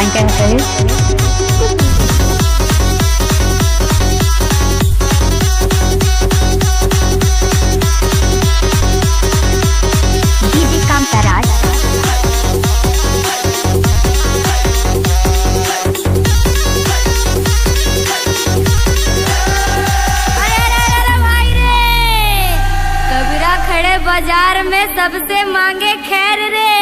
Anchor is DJ Kamtaraj. कबीरा खड़े बाजार में सबसे मांगे खैर रे,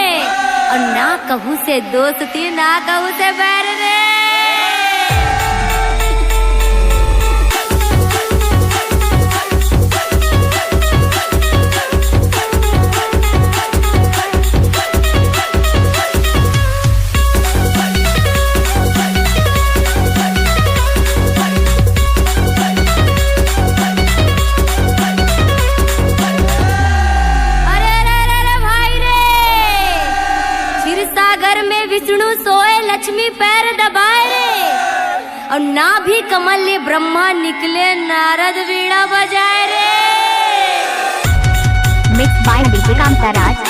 और ना कहू से दोस्ती ना कहू से बैर रे। सागर में विष्णु सोए लक्ष्मी पैर दबाए रे, और ना भी कमल ले ब्रह्मा निकले नारद वीणा बजाए रे। Mixed by DJ Kamtaraj.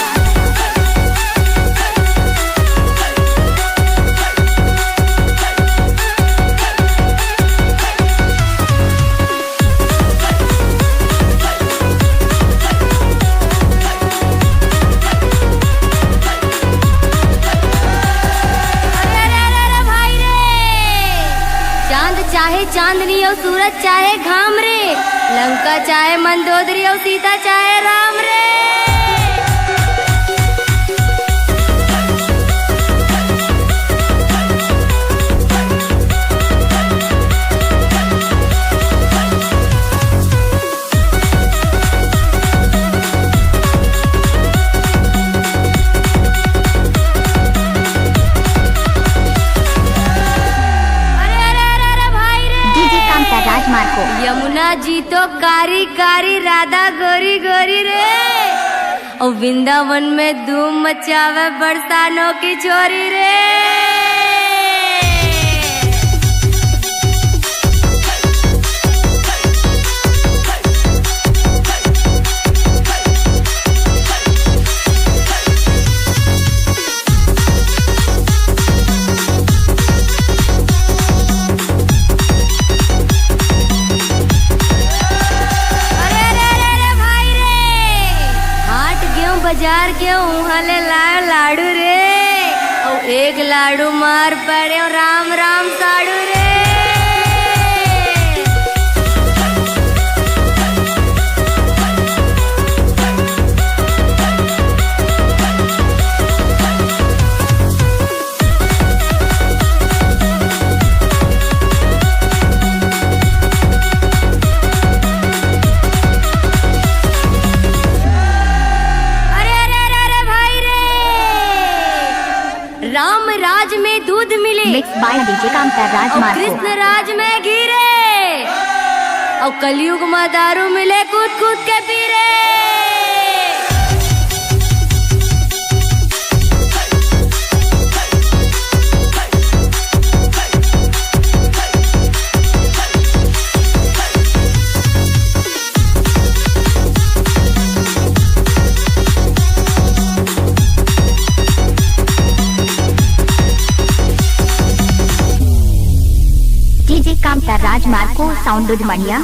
चांद चाहे चांदनी और सूरज चाहे घाम रे, लंका चाहे मंदोदरी और सीता चाहे राम रे। Marco. यमुना जी तो कारी कारी, राधा गोरी गोरी रे, और वृंदावन में धूम मचावे बरसानों की छोरी रे। बाजार के उहाले लाए लाडू रे, और एक लाडू मार पड़े राम राम साडू रे। राम राज में दूध मिले, Mixed by DJ Kamtaraj और Marco. कृष्ण राज में घी रे, और कलयुग में दारू मिले कूद कूद के पी रे। DJ Kamtaraj Marco, Sound Udmania.